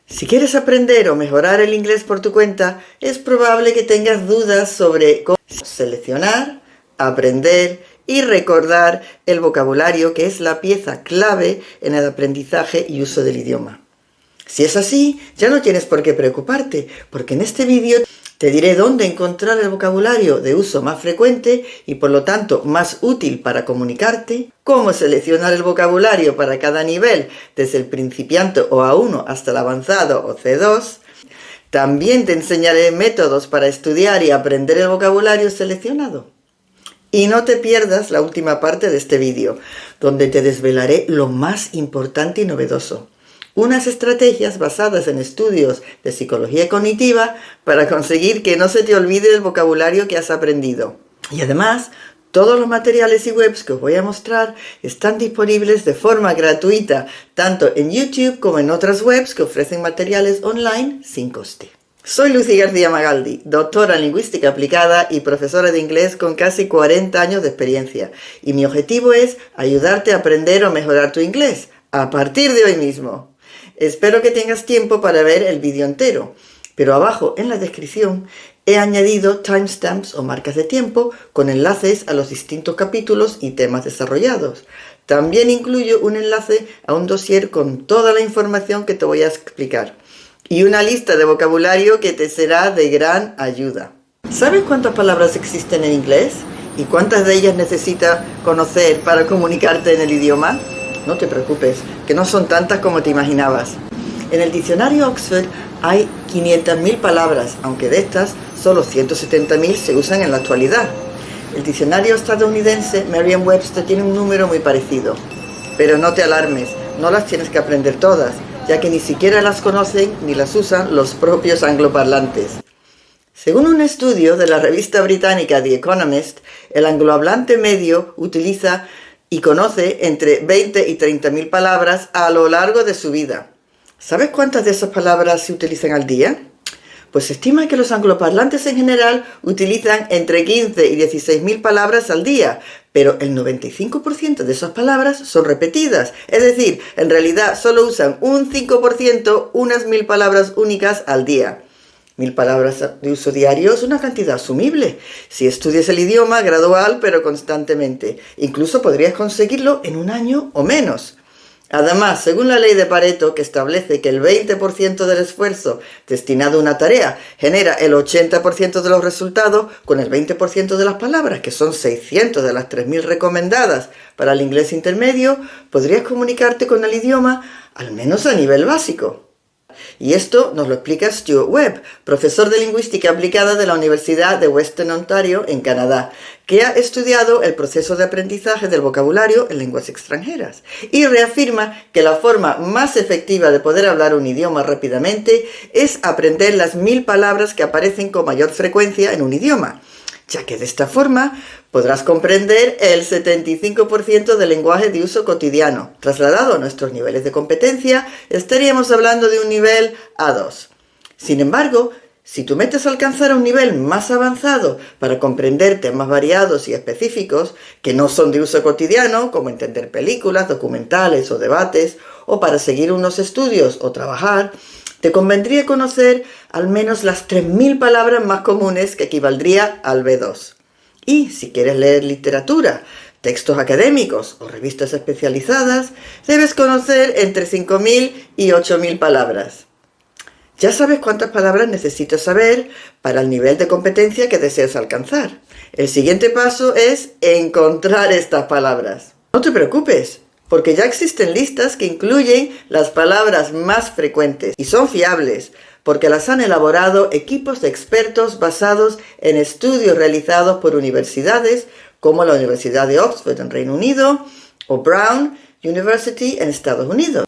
Si quieres aprender o mejorar el inglés por tu cuenta, es probable que tengas dudas sobre cómo seleccionar, aprender y recordar el vocabulario, que es la pieza clave en el aprendizaje y uso del idioma. Si es así, ya no tienes por qué preocuparte, porque en este vídeo te diré dónde encontrar el vocabulario de uso más frecuente y por lo tanto más útil para comunicarte, cómo seleccionar el vocabulario para cada nivel, desde el principiante o A1 hasta el avanzado o C2. También te enseñaré métodos para estudiar y aprender el vocabulario seleccionado. Y no te pierdas la última parte de este vídeo, donde te desvelaré lo más importante y novedoso. Unas estrategias basadas en estudios de psicología cognitiva para conseguir que no se te olvide el vocabulario que has aprendido. Y además, todos los materiales y webs que os voy a mostrar están disponibles de forma gratuita, tanto en YouTube como en otras webs que ofrecen materiales online sin coste. Soy Lucy García Magaldi, doctora en lingüística aplicada y profesora de inglés con casi 40 años de experiencia. Y mi objetivo es ayudarte a aprender o mejorar tu inglés a partir de hoy mismo. Espero que tengas tiempo para ver el vídeo entero, pero abajo en la descripción he añadido timestamps o marcas de tiempo con enlaces a los distintos capítulos y temas desarrollados. También incluyo un enlace a un dossier con toda la información que te voy a explicar y una lista de vocabulario que te será de gran ayuda. ¿Sabes cuántas palabras existen en inglés? ¿Y cuántas de ellas necesitas conocer para comunicarte en el idioma? No te preocupes, que no son tantas como te imaginabas. En el diccionario Oxford hay 500.000 palabras, aunque de estas solo 170.000 se usan en la actualidad. El diccionario estadounidense Merriam-Webster tiene un número muy parecido. Pero no te alarmes, no las tienes que aprender todas, ya que ni siquiera las conocen ni las usan los propios angloparlantes. Según un estudio de la revista británica The Economist, el anglohablante medio utiliza y conoce entre 20 y 30.000 palabras a lo largo de su vida. ¿Sabes cuántas de esas palabras se utilizan al día? Pues se estima que los angloparlantes en general utilizan entre 15 y 16.000 palabras al día, pero el 95% de esas palabras son repetidas, es decir, en realidad solo usan un 5%, unas 1.000 palabras únicas al día. 1.000 palabras de uso diario es una cantidad asumible si estudias el idioma gradual pero constantemente. Incluso podrías conseguirlo en un año o menos. Además, según la ley de Pareto, que establece que el 20% del esfuerzo destinado a una tarea genera el 80% de los resultados, con el 20% de las palabras, que son 600 de las 3.000 recomendadas para el inglés intermedio, podrías comunicarte con el idioma al menos a nivel básico. Y esto nos lo explica Stuart Webb, profesor de lingüística aplicada de la Universidad de Western Ontario en Canadá, que ha estudiado el proceso de aprendizaje del vocabulario en lenguas extranjeras y reafirma que la forma más efectiva de poder hablar un idioma rápidamente es aprender las 1.000 palabras que aparecen con mayor frecuencia en un idioma, ya que de esta forma podrás comprender el 75% del lenguaje de uso cotidiano. Trasladado a nuestros niveles de competencia, estaríamos hablando de un nivel A2. Sin embargo, si tu meta es alcanzar un nivel más avanzado para comprender temas variados y específicos que no son de uso cotidiano, como entender películas, documentales o debates, o para seguir unos estudios o trabajar, te convendría conocer al menos las 3.000 palabras más comunes, que equivaldría al B2. Y si quieres leer literatura, textos académicos o revistas especializadas, debes conocer entre 5.000 y 8.000 palabras. Ya sabes cuántas palabras necesitas saber para el nivel de competencia que deseas alcanzar. El siguiente paso es encontrar estas palabras. No te preocupes, porque ya existen listas que incluyen las palabras más frecuentes y son fiables, porque las han elaborado equipos de expertos basados en estudios realizados por universidades como la Universidad de Oxford en Reino Unido o Brown University en Estados Unidos.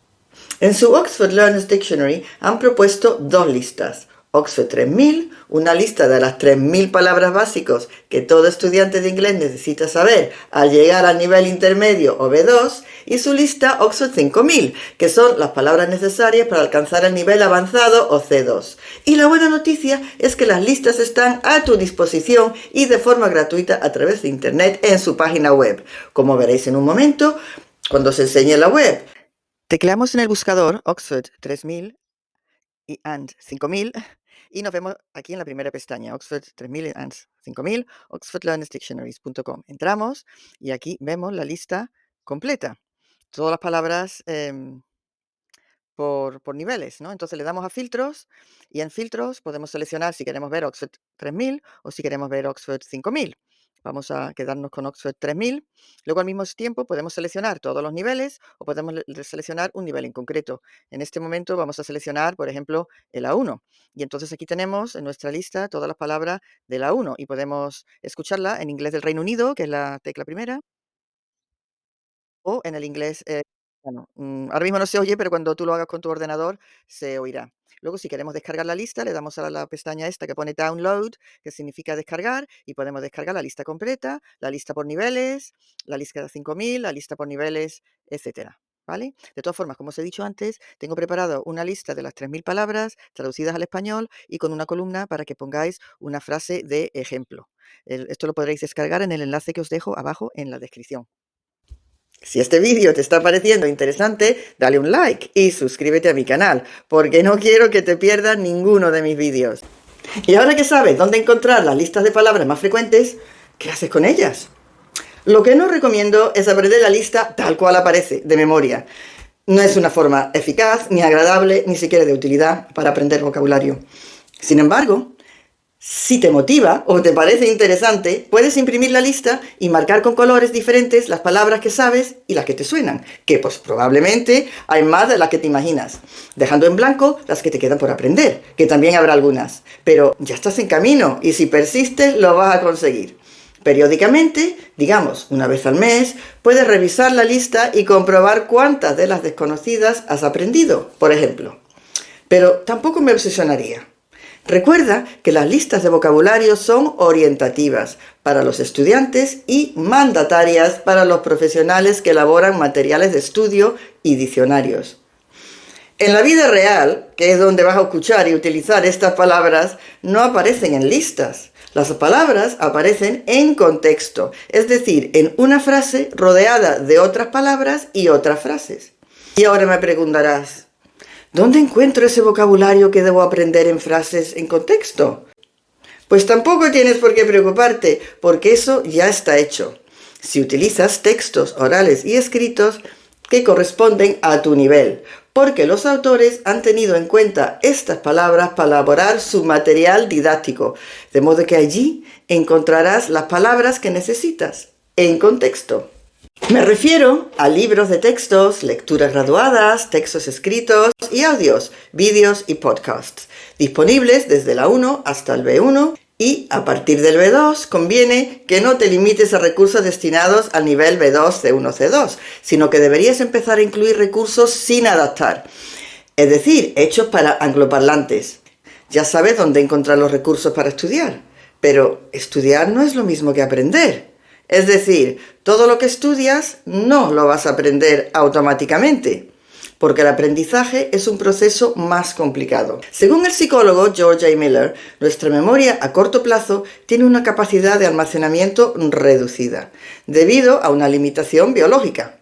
En su Oxford Learner's Dictionary han propuesto dos listas. Oxford 3000, una lista de las 3.000 palabras básicas que todo estudiante de inglés necesita saber al llegar al nivel intermedio o B2, y su lista Oxford 5000, que son las palabras necesarias para alcanzar el nivel avanzado o C2. Y la buena noticia es que las listas están a tu disposición y de forma gratuita a través de internet en su página web, como veréis en un momento cuando os enseñe la web. Tecleamos en el buscador Oxford 3000 y AND 5000 y nos vemos aquí en la primera pestaña, Oxford 3000 y AND 5000, oxfordlearnersdictionaries.com. Entramos y aquí vemos la lista completa, todas las palabras por niveles, ¿no? Entonces le damos a filtros y en filtros podemos seleccionar si queremos ver Oxford 3000 o si queremos ver Oxford 5000. Vamos a quedarnos con Oxford 3000. Luego al mismo tiempo podemos seleccionar todos los niveles o podemos seleccionar un nivel en concreto. En este momento vamos a seleccionar, por ejemplo, el A1. Y entonces aquí tenemos en nuestra lista todas las palabras del A1 y podemos escucharla en inglés del Reino Unido, que es la tecla primera, o en el inglés, bueno, ahora mismo no se oye, pero cuando tú lo hagas con tu ordenador se oirá. Luego, si queremos descargar la lista, le damos a la pestaña esta que pone Download, que significa descargar, y podemos descargar la lista completa, la lista por niveles, la lista de 5000, la lista por niveles, etcétera, ¿vale? De todas formas, como os he dicho antes, tengo preparado una lista de las 3000 palabras traducidas al español y con una columna para que pongáis una frase de ejemplo. Esto lo podréis descargar en el enlace que os dejo abajo en la descripción. Si este vídeo te está pareciendo interesante, dale un like y suscríbete a mi canal, porque no quiero que te pierdas ninguno de mis vídeos. Y ahora que sabes dónde encontrar las listas de palabras más frecuentes, ¿qué haces con ellas? Lo que no recomiendo es aprender la lista tal cual aparece, de memoria. No es una forma eficaz, ni agradable, ni siquiera de utilidad para aprender vocabulario. Sin embargo, si te motiva o te parece interesante, puedes imprimir la lista y marcar con colores diferentes las palabras que sabes y las que te suenan, que pues probablemente hay más de las que te imaginas, dejando en blanco las que te quedan por aprender, que también habrá algunas, pero ya estás en camino y si persistes lo vas a conseguir. Periódicamente, digamos una vez al mes, puedes revisar la lista y comprobar cuántas de las desconocidas has aprendido, por ejemplo. Pero tampoco me obsesionaría. Recuerda que las listas de vocabulario son orientativas para los estudiantes y mandatarias para los profesionales que elaboran materiales de estudio y diccionarios. En la vida real, que es donde vas a escuchar y utilizar estas palabras, no aparecen en listas. Las palabras aparecen en contexto, es decir, en una frase rodeada de otras palabras y otras frases. Y ahora me preguntarás, ¿dónde encuentro ese vocabulario que debo aprender en frases en contexto? Pues tampoco tienes por qué preocuparte, porque eso ya está hecho. Si utilizas textos orales y escritos que corresponden a tu nivel, porque los autores han tenido en cuenta estas palabras para elaborar su material didáctico, de modo que allí encontrarás las palabras que necesitas, en contexto. Me refiero a libros de textos, lecturas graduadas, textos escritos y audios, vídeos y podcasts, disponibles desde la 1 hasta el B1 y a partir del B2 conviene que no te limites a recursos destinados al nivel B2, C1, C2, sino que deberías empezar a incluir recursos sin adaptar, es decir, hechos para angloparlantes. Ya sabes dónde encontrar los recursos para estudiar, pero estudiar no es lo mismo que aprender. Es decir, todo lo que estudias no lo vas a aprender automáticamente, porque el aprendizaje es un proceso más complicado. Según el psicólogo George A. Miller, nuestra memoria a corto plazo tiene una capacidad de almacenamiento reducida, debido a una limitación biológica.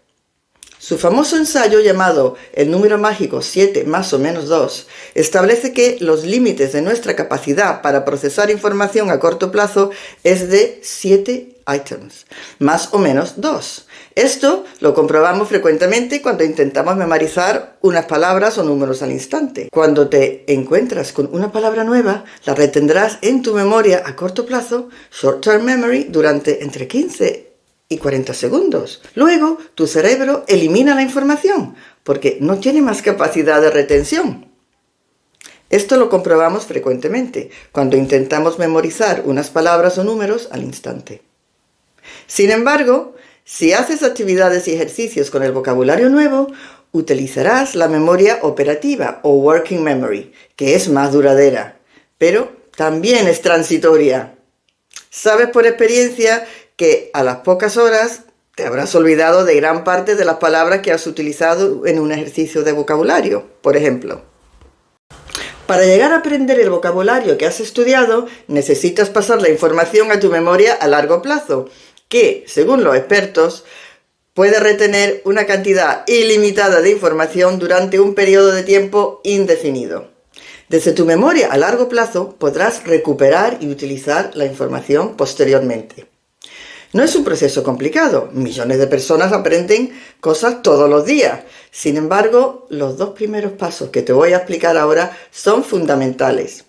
Su famoso ensayo llamado El número mágico 7 más o menos 2 establece que los límites de nuestra capacidad para procesar información a corto plazo es de 7 items, más o menos 2. Esto lo comprobamos frecuentemente cuando intentamos memorizar unas palabras o números al instante. Cuando te encuentras con una palabra nueva, la retendrás en tu memoria a corto plazo, short-term memory, durante entre 15 y 40 segundos. Luego, tu cerebro elimina la información, porque no tiene más capacidad de retención. Esto lo comprobamos frecuentemente, cuando intentamos memorizar unas palabras o números al instante. Sin embargo, si haces actividades y ejercicios con el vocabulario nuevo, utilizarás la memoria operativa o working memory, que es más duradera, pero también es transitoria. Sabes por experiencia que a las pocas horas te habrás olvidado de gran parte de las palabras que has utilizado en un ejercicio de vocabulario, por ejemplo. Para llegar a aprender el vocabulario que has estudiado, necesitas pasar la información a tu memoria a largo plazo, que, según los expertos, puede retener una cantidad ilimitada de información durante un periodo de tiempo indefinido. Desde tu memoria a largo plazo podrás recuperar y utilizar la información posteriormente. No es un proceso complicado, millones de personas aprenden cosas todos los días. Sin embargo, los dos primeros pasos que te voy a explicar ahora son fundamentales.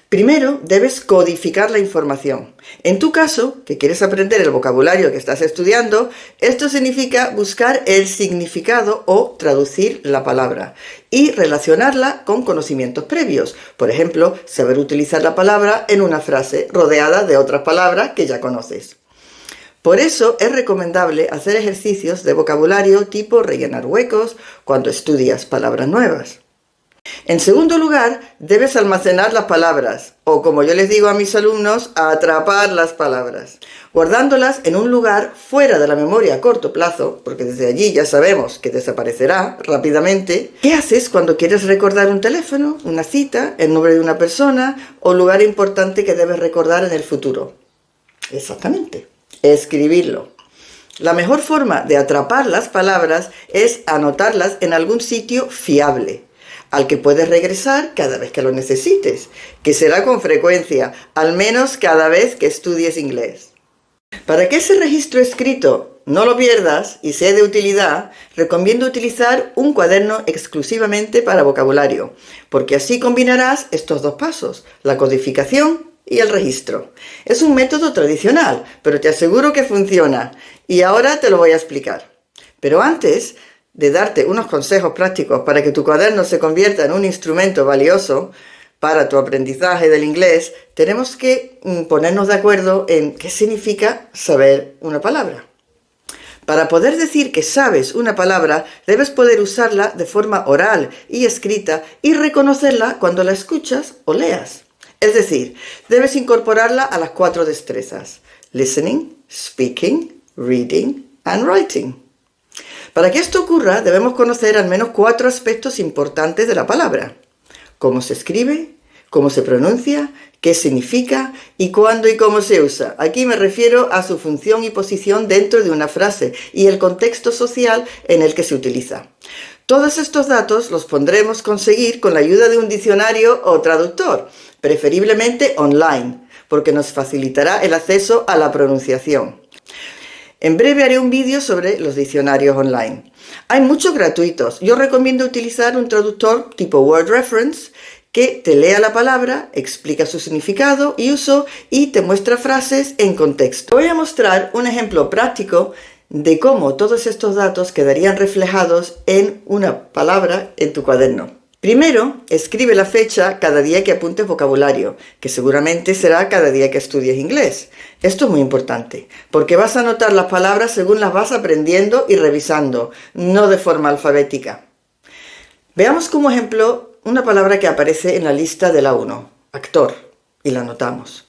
Primero, debes codificar la información. En tu caso, que quieres aprender el vocabulario que estás estudiando, esto significa buscar el significado o traducir la palabra y relacionarla con conocimientos previos. Por ejemplo, saber utilizar la palabra en una frase rodeada de otras palabras que ya conoces. Por eso es recomendable hacer ejercicios de vocabulario tipo rellenar huecos cuando estudias palabras nuevas. En segundo lugar, debes almacenar las palabras, o como yo les digo a mis alumnos, atrapar las palabras, guardándolas en un lugar fuera de la memoria a corto plazo, porque desde allí ya sabemos que desaparecerá rápidamente. ¿Qué haces cuando quieres recordar un teléfono, una cita, el nombre de una persona o lugar importante que debes recordar en el futuro? Exactamente. Escribirlo. La mejor forma de atrapar las palabras es anotarlas en algún sitio fiable, al que puedes regresar cada vez que lo necesites, que será con frecuencia, al menos cada vez que estudies inglés. Para que ese registro escrito no lo pierdas y sea de utilidad, recomiendo utilizar un cuaderno exclusivamente para vocabulario, porque así combinarás estos dos pasos, la codificación y el registro. Es un método tradicional, pero te aseguro que funciona y ahora te lo voy a explicar. Pero antes de darte unos consejos prácticos para que tu cuaderno se convierta en un instrumento valioso para tu aprendizaje del inglés, tenemos que ponernos de acuerdo en qué significa saber una palabra. Para poder decir que sabes una palabra, debes poder usarla de forma oral y escrita y reconocerla cuando la escuchas o leas. Es decir, debes incorporarla a las 4 destrezas: listening, speaking, reading and writing. Para que esto ocurra, debemos conocer al menos 4 aspectos importantes de la palabra: cómo se escribe, cómo se pronuncia, qué significa y cuándo y cómo se usa. Aquí me refiero a su función y posición dentro de una frase y el contexto social en el que se utiliza. Todos estos datos los podremos conseguir con la ayuda de un diccionario o traductor, preferiblemente online, porque nos facilitará el acceso a la pronunciación. En breve haré un vídeo sobre los diccionarios online. Hay muchos gratuitos. Yo recomiendo utilizar un traductor tipo Word Reference que te lea la palabra, explica su significado y uso y te muestra frases en contexto. Voy a mostrar un ejemplo práctico de cómo todos estos datos quedarían reflejados en una palabra en tu cuaderno. Primero, escribe la fecha cada día que apuntes vocabulario, que seguramente será cada día que estudies inglés. Esto es muy importante, porque vas a anotar las palabras según las vas aprendiendo y revisando, no de forma alfabética. Veamos como ejemplo una palabra que aparece en la lista de la 1, actor, y la anotamos.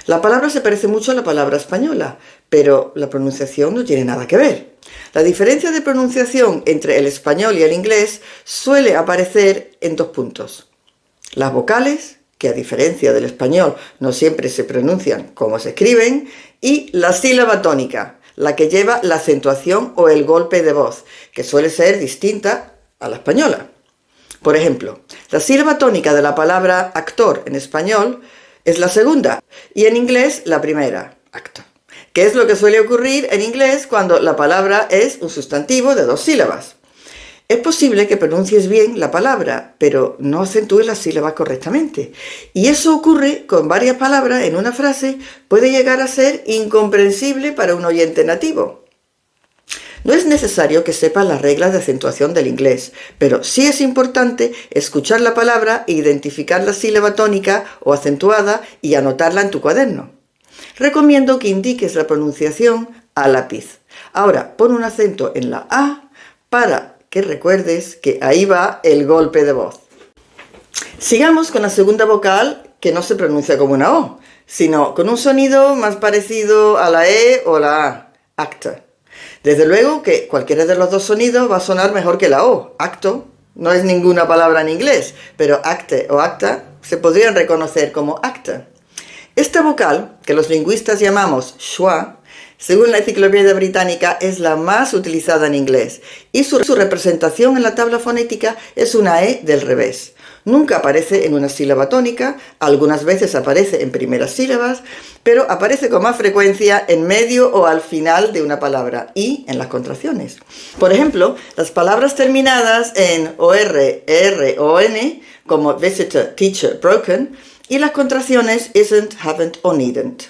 La palabra se parece mucho a la palabra española, pero la pronunciación no tiene nada que ver. La diferencia de pronunciación entre el español y el inglés suele aparecer en 2 puntos. Las vocales, que a diferencia del español no siempre se pronuncian como se escriben, y la sílaba tónica, la que lleva la acentuación o el golpe de voz, que suele ser distinta a la española. Por ejemplo, la sílaba tónica de la palabra actor en español es la segunda y en inglés la primera, actor. ¿Qué es lo que suele ocurrir en inglés cuando la palabra es un sustantivo de 2 sílabas? Es posible que pronuncies bien la palabra, pero no acentúes la sílaba correctamente. Y eso ocurre con varias palabras en una frase, puede llegar a ser incomprensible para un oyente nativo. No es necesario que sepas las reglas de acentuación del inglés, pero sí es importante escuchar la palabra e identificar la sílaba tónica o acentuada y anotarla en tu cuaderno. Recomiendo que indiques la pronunciación a lápiz. Ahora, pon un acento en la A para que recuerdes que ahí va el golpe de voz. Sigamos con la segunda vocal, que no se pronuncia como una O, sino con un sonido más parecido a la E o la A, acta. Desde luego que cualquiera de los 2 sonidos va a sonar mejor que la O. Acto no es ninguna palabra en inglés, pero acte o acta se podrían reconocer como acta. Esta vocal, que los lingüistas llamamos schwa, según la Enciclopedia Británica, es la más utilizada en inglés y su representación en la tabla fonética es una E del revés. Nunca aparece en una sílaba tónica, algunas veces aparece en primeras sílabas, pero aparece con más frecuencia en medio o al final de una palabra y en las contracciones. Por ejemplo, las palabras terminadas en OR, ER o N, como visitor, teacher, broken, y las contracciones isn't, haven't o needn't.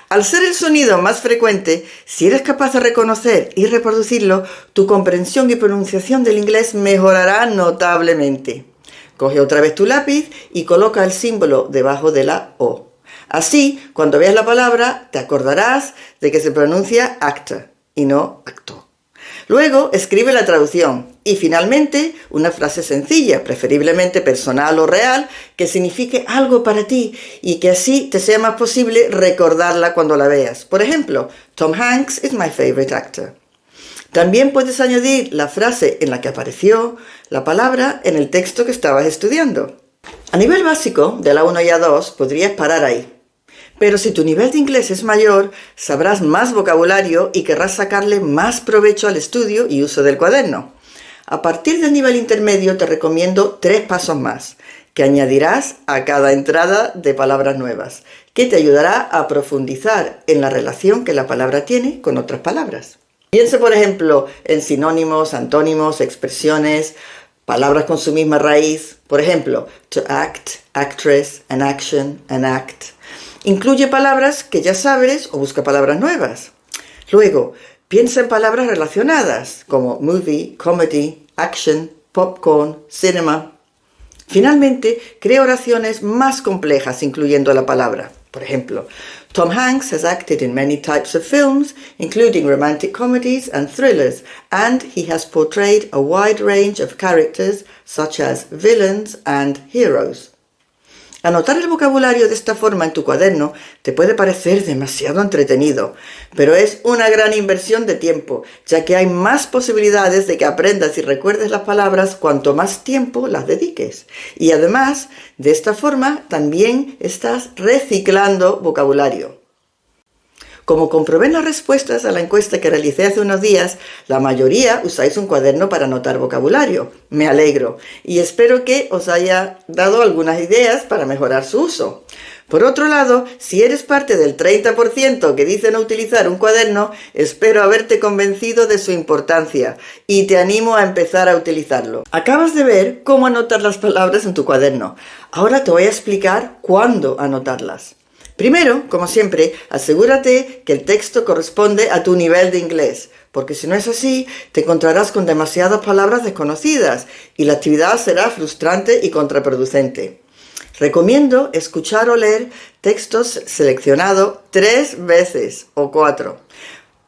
Al ser el sonido más frecuente, si eres capaz de reconocer y reproducirlo, tu comprensión y pronunciación del inglés mejorará notablemente. Coge otra vez tu lápiz y coloca el símbolo debajo de la O. Así, cuando veas la palabra, te acordarás de que se pronuncia actor y no acto. Luego, escribe la traducción y finalmente una frase sencilla, preferiblemente personal o real, que signifique algo para ti y que así te sea más posible recordarla cuando la veas. Por ejemplo, Tom Hanks is my favorite actor. También puedes añadir la frase en la que apareció la palabra en el texto que estabas estudiando. A nivel básico, de la 1 y A2, podrías parar ahí. Pero si tu nivel de inglés es mayor, sabrás más vocabulario y querrás sacarle más provecho al estudio y uso del cuaderno. A partir del nivel intermedio te recomiendo 3 pasos más, que añadirás a cada entrada de palabras nuevas, que te ayudará a profundizar en la relación que la palabra tiene con otras palabras. Piensa, por ejemplo, en sinónimos, antónimos, expresiones, palabras con su misma raíz. Por ejemplo, to act, actress, an action, an act. Incluye palabras que ya sabes o busca palabras nuevas. Luego, piensa en palabras relacionadas como movie, comedy, action, popcorn, cinema. Finalmente, crea oraciones más complejas incluyendo la palabra. Por ejemplo, Tom Hanks has acted in many types of films, including romantic comedies and thrillers, and he has portrayed a wide range of characters such as villains and heroes. Anotar el vocabulario de esta forma en tu cuaderno te puede parecer demasiado entretenido, pero es una gran inversión de tiempo, ya que hay más posibilidades de que aprendas y recuerdes las palabras cuanto más tiempo las dediques. Y además, de esta forma también estás reciclando vocabulario. Como comprobé en las respuestas a la encuesta que realicé hace unos días, la mayoría usáis un cuaderno para anotar vocabulario. Me alegro y espero que os haya dado algunas ideas para mejorar su uso. Por otro lado, si eres parte del 30% que dice no utilizar un cuaderno, espero haberte convencido de su importancia y te animo a empezar a utilizarlo. Acabas de ver cómo anotar las palabras en tu cuaderno. Ahora te voy a explicar cuándo anotarlas. Primero, como siempre, asegúrate que el texto corresponde a tu nivel de inglés, porque si no es así, te encontrarás con demasiadas palabras desconocidas y la actividad será frustrante y contraproducente. Recomiendo escuchar o leer textos seleccionados 3 veces o 4.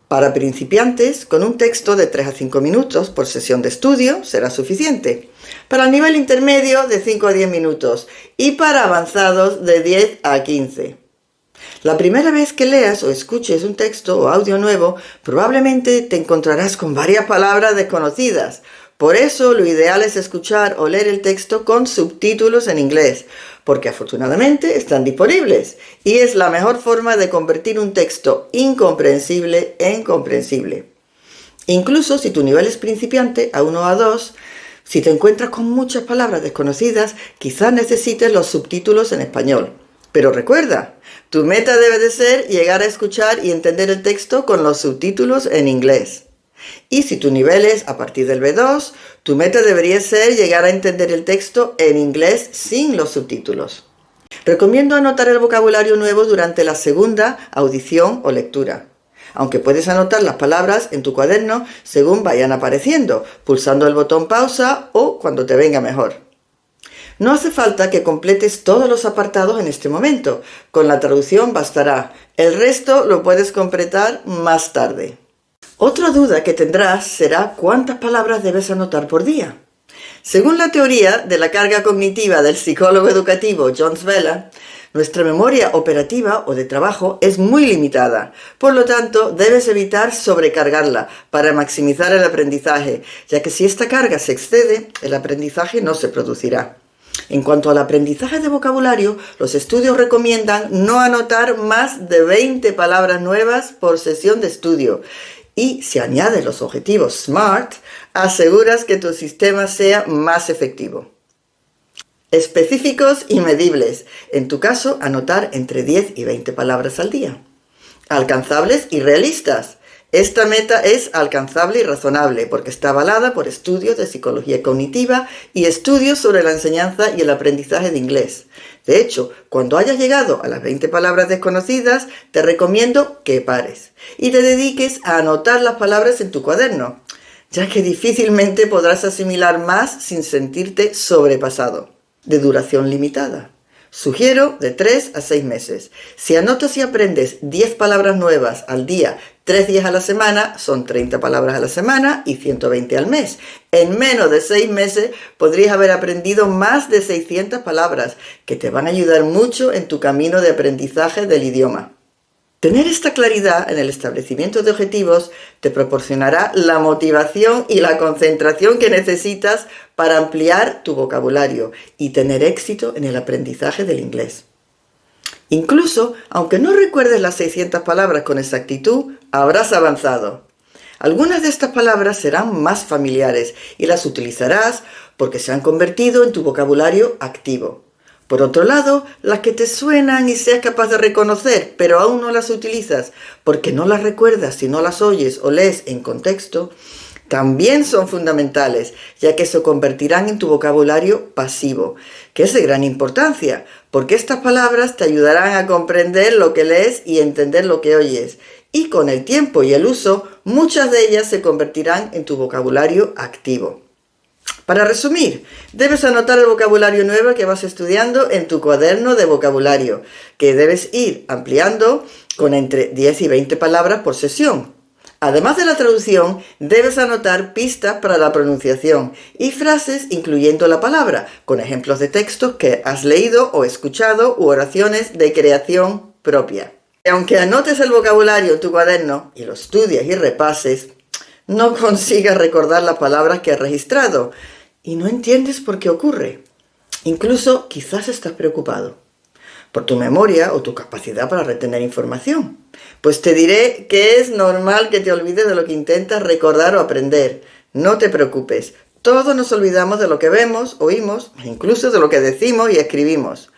Para principiantes, con un texto de 3 a 5 minutos por sesión de estudio será suficiente. Para el nivel intermedio, de 5 a 10 minutos y para avanzados, de 10 a 15. La primera vez que leas o escuches un texto o audio nuevo, probablemente te encontrarás con varias palabras desconocidas. Por eso, lo ideal es escuchar o leer el texto con subtítulos en inglés, porque afortunadamente están disponibles y es la mejor forma de convertir un texto incomprensible en comprensible. Incluso si tu nivel es principiante, A1 o A2, si te encuentras con muchas palabras desconocidas, quizás necesites los subtítulos en español. Pero recuerda, tu meta debe de ser llegar a escuchar y entender el texto con los subtítulos en inglés. Y si tu nivel es a partir del B2, tu meta debería ser llegar a entender el texto en inglés sin los subtítulos. Recomiendo anotar el vocabulario nuevo durante la segunda audición o lectura, aunque puedes anotar las palabras en tu cuaderno según vayan apareciendo, pulsando el botón pausa o cuando te venga mejor. No hace falta que completes todos los apartados en este momento, con la traducción bastará, el resto lo puedes completar más tarde. Otra duda que tendrás será cuántas palabras debes anotar por día. Según la teoría de la carga cognitiva del psicólogo educativo John Svela, nuestra memoria operativa o de trabajo es muy limitada. Por lo tanto, debes evitar sobrecargarla para maximizar el aprendizaje, ya que si esta carga se excede, el aprendizaje no se producirá. En cuanto al aprendizaje de vocabulario, los estudios recomiendan no anotar más de 20 palabras nuevas por sesión de estudio. Y si añades los objetivos SMART, aseguras que tu sistema sea más efectivo. Específicos y medibles. En tu caso, anotar entre 10 y 20 palabras al día. Alcanzables y realistas. Esta meta es alcanzable y razonable porque está avalada por estudios de psicología cognitiva y estudios sobre la enseñanza y el aprendizaje de inglés. De hecho, cuando hayas llegado a las 20 palabras desconocidas, te recomiendo que pares y te dediques a anotar las palabras en tu cuaderno, ya que difícilmente podrás asimilar más sin sentirte sobrepasado. De duración limitada. Sugiero de 3 a 6 meses. Si anotas y aprendes 10 palabras nuevas al día, 3 días a la semana, son 30 palabras a la semana y 120 al mes. En menos de 6 meses podrías haber aprendido más de 600 palabras, que te van a ayudar mucho en tu camino de aprendizaje del idioma. Tener esta claridad en el establecimiento de objetivos te proporcionará la motivación y la concentración que necesitas para ampliar tu vocabulario y tener éxito en el aprendizaje del inglés. Incluso, aunque no recuerdes las 600 palabras con exactitud, habrás avanzado. Algunas de estas palabras serán más familiares y las utilizarás porque se han convertido en tu vocabulario activo. Por otro lado, las que te suenan y seas capaz de reconocer, pero aún no las utilizas porque no las recuerdas si no las oyes o lees en contexto, también son fundamentales, ya que se convertirán en tu vocabulario pasivo, que es de gran importancia, porque estas palabras te ayudarán a comprender lo que lees y entender lo que oyes, y con el tiempo y el uso, muchas de ellas se convertirán en tu vocabulario activo. Para resumir, debes anotar el vocabulario nuevo que vas estudiando en tu cuaderno de vocabulario, que debes ir ampliando con entre 10 y 20 palabras por sesión. Además de la traducción, debes anotar pistas para la pronunciación y frases incluyendo la palabra, con ejemplos de textos que has leído o escuchado u oraciones de creación propia. Y aunque anotes el vocabulario en tu cuaderno y lo estudies y repases, no consigas recordar las palabras que has registrado y no entiendes por qué ocurre. Incluso quizás estás preocupado por tu memoria o tu capacidad para retener información. Pues te diré que es normal que te olvides de lo que intentas recordar o aprender. No te preocupes, todos nos olvidamos de lo que vemos, oímos, incluso de lo que decimos y escribimos.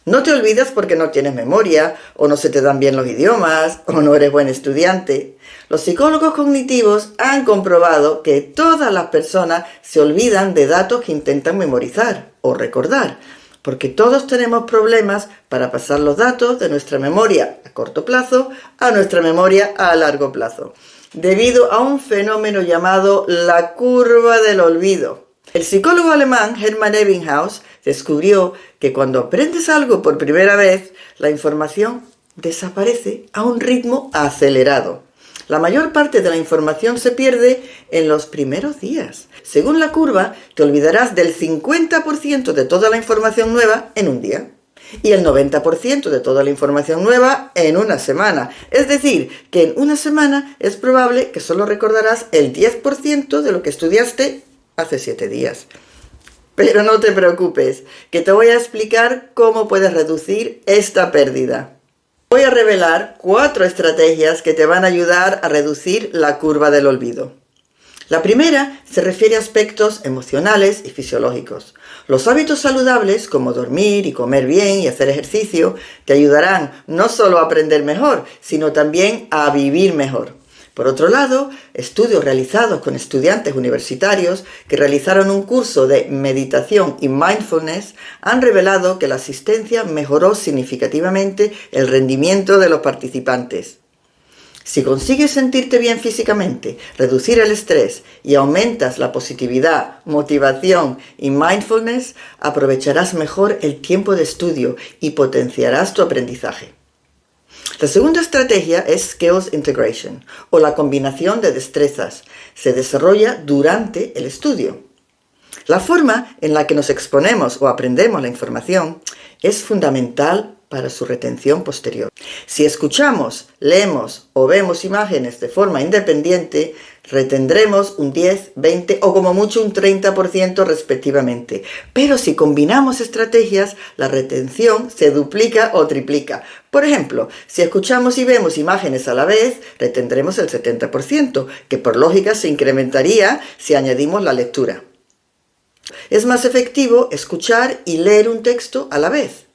No te olvidas porque no tienes memoria, o no se te dan bien los idiomas, o no eres buen estudiante. Los psicólogos cognitivos han comprobado que todas las personas se olvidan de datos que intentan memorizar o recordar, porque todos tenemos problemas para pasar los datos de nuestra memoria a corto plazo a nuestra memoria a largo plazo, debido a un fenómeno llamado la curva del olvido. El psicólogo alemán Hermann Ebbinghaus descubrió que cuando aprendes algo por primera vez, la información desaparece a un ritmo acelerado. La mayor parte de la información se pierde en los primeros días. Según la curva, te olvidarás del 50% de toda la información nueva en un día y el 90% de toda la información nueva en una semana. Es decir, que en una semana es probable que solo recordarás el 10% de lo que estudiaste hace 7 días. Pero no te preocupes, que te voy a explicar cómo puedes reducir esta pérdida. Voy a revelar 4 estrategias que te van a ayudar a reducir la curva del olvido. La primera se refiere a aspectos emocionales y fisiológicos. Los hábitos saludables, como dormir y comer bien y hacer ejercicio, te ayudarán no solo a aprender mejor, sino también a vivir mejor. Por otro lado, estudios realizados con estudiantes universitarios que realizaron un curso de meditación y mindfulness han revelado que la asistencia mejoró significativamente el rendimiento de los participantes. Si consigues sentirte bien físicamente, reducir el estrés y aumentas la positividad, motivación y mindfulness, aprovecharás mejor el tiempo de estudio y potenciarás tu aprendizaje. La segunda estrategia es Skills Integration, o la combinación de destrezas. Se desarrolla durante el estudio. La forma en la que nos exponemos o aprendemos la información es fundamental para su retención posterior. Si escuchamos, leemos o vemos imágenes de forma independiente, retendremos un 10, 20 o como mucho un 30% respectivamente. Pero si combinamos estrategias, la retención se duplica o triplica. Por ejemplo, si escuchamos y vemos imágenes a la vez, retendremos el 70%, que por lógica se incrementaría si añadimos la lectura. Es más efectivo escuchar y leer un texto a la vez,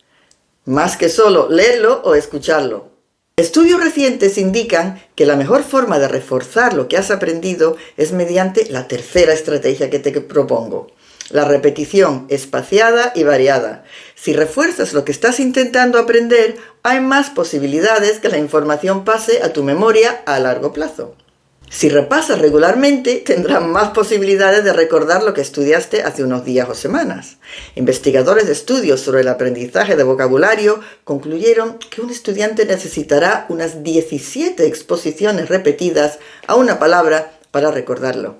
más que solo leerlo o escucharlo. Estudios recientes indican que la mejor forma de reforzar lo que has aprendido es mediante la tercera estrategia que te propongo: la repetición espaciada y variada. Si refuerzas lo que estás intentando aprender, hay más posibilidades que la información pase a tu memoria a largo plazo. Si repasas regularmente, tendrás más posibilidades de recordar lo que estudiaste hace unos días o semanas. Investigadores de estudios sobre el aprendizaje de vocabulario concluyeron que un estudiante necesitará unas 17 exposiciones repetidas a una palabra para recordarlo.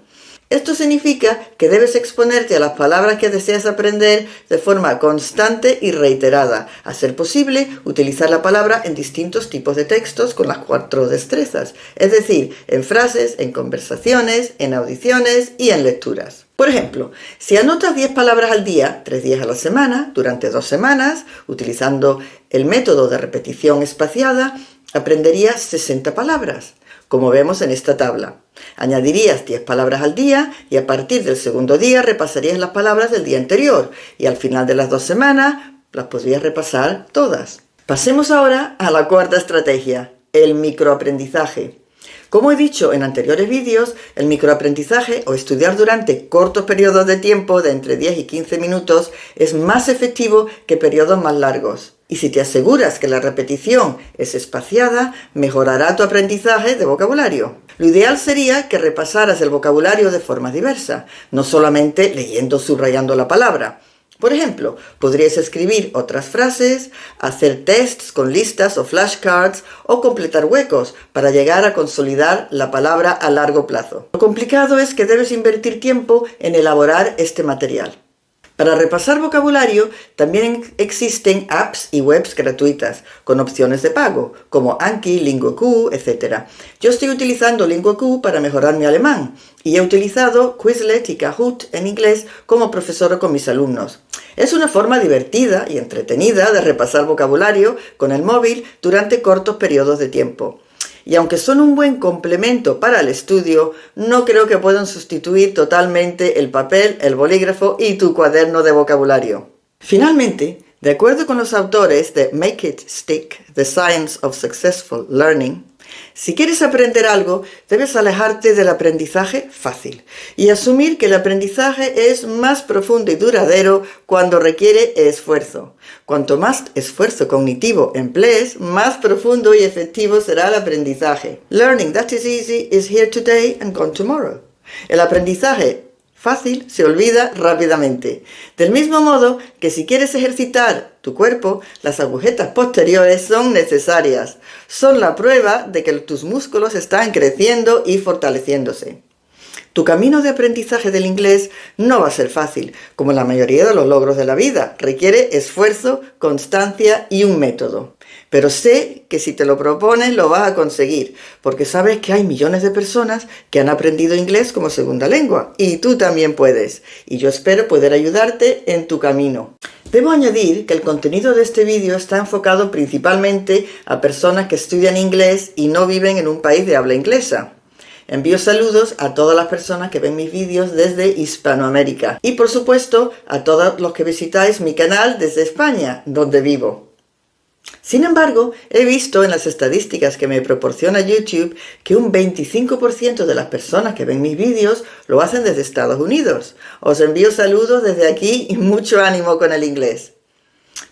Esto significa que debes exponerte a las palabras que deseas aprender de forma constante y reiterada. A ser posible, utilizar la palabra en distintos tipos de textos con las 4 destrezas, es decir, en frases, en conversaciones, en audiciones y en lecturas. Por ejemplo, si anotas 10 palabras al día, 3 días a la semana, durante 2 semanas, utilizando el método de repetición espaciada, aprenderías 60 palabras, como vemos en esta tabla. Añadirías 10 palabras al día y a partir del segundo día repasarías las palabras del día anterior y al final de las 2 semanas las podrías repasar todas. Pasemos ahora a la cuarta estrategia, el microaprendizaje. Como he dicho en anteriores vídeos, el microaprendizaje o estudiar durante cortos periodos de tiempo de entre 10 y 15 minutos es más efectivo que periodos más largos. Y si te aseguras que la repetición es espaciada, mejorará tu aprendizaje de vocabulario. Lo ideal sería que repasaras el vocabulario de forma diversa, no solamente leyendo o subrayando la palabra. Por ejemplo, podrías escribir otras frases, hacer tests con listas o flashcards o completar huecos para llegar a consolidar la palabra a largo plazo. Lo complicado es que debes invertir tiempo en elaborar este material. Para repasar vocabulario, también existen apps y webs gratuitas, con opciones de pago, como Anki, LinguaQ, etc. Yo estoy utilizando LinguaQ para mejorar mi alemán, y he utilizado Quizlet y Kahoot en inglés como profesora con mis alumnos. Es una forma divertida y entretenida de repasar vocabulario con el móvil durante cortos periodos de tiempo. Y aunque son un buen complemento para el estudio, no creo que puedan sustituir totalmente el papel, el bolígrafo y tu cuaderno de vocabulario. Finalmente, de acuerdo con los autores de Make It Stick: The Science of Successful Learning, si quieres aprender algo, debes alejarte del aprendizaje fácil y asumir que el aprendizaje es más profundo y duradero cuando requiere esfuerzo. Cuanto más esfuerzo cognitivo emplees, más profundo y efectivo será el aprendizaje. Learning that is easy is here today and gone tomorrow. El aprendizaje fácil se olvida rápidamente. Del mismo modo que si quieres ejercitar tu cuerpo, las agujetas posteriores son necesarias. Son la prueba de que tus músculos están creciendo y fortaleciéndose. Tu camino de aprendizaje del inglés no va a ser fácil, como la mayoría de los logros de la vida. Requiere esfuerzo, constancia y un método. Pero sé que si te lo propones lo vas a conseguir, porque sabes que hay millones de personas que han aprendido inglés como segunda lengua, y tú también puedes. Y yo espero poder ayudarte en tu camino. Debo añadir que el contenido de este vídeo está enfocado principalmente a personas que estudian inglés y no viven en un país de habla inglesa. Envío saludos a todas las personas que ven mis vídeos desde Hispanoamérica y por supuesto a todos los que visitáis mi canal desde España, donde vivo. Sin embargo, he visto en las estadísticas que me proporciona YouTube que un 25% de las personas que ven mis vídeos lo hacen desde Estados Unidos. Os envío saludos desde aquí y mucho ánimo con el inglés.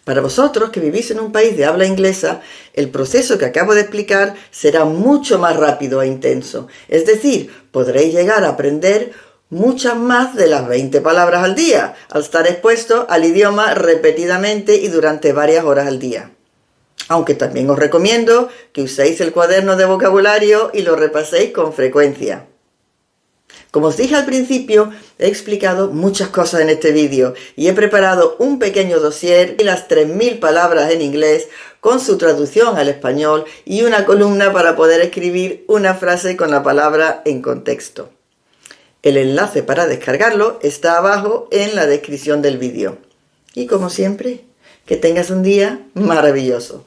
Para vosotros que vivís en un país de habla inglesa, el proceso que acabo de explicar será mucho más rápido e intenso. Es decir, podréis llegar a aprender muchas más de las 20 palabras al día, al estar expuesto al idioma repetidamente y durante varias horas al día. Aunque también os recomiendo que uséis el cuaderno de vocabulario y lo repaséis con frecuencia. Como os dije al principio, he explicado muchas cosas en este vídeo y he preparado un pequeño dossier y las 3000 palabras en inglés con su traducción al español y una columna para poder escribir una frase con la palabra en contexto. El enlace para descargarlo está abajo en la descripción del vídeo. Y como siempre, que tengas un día maravilloso.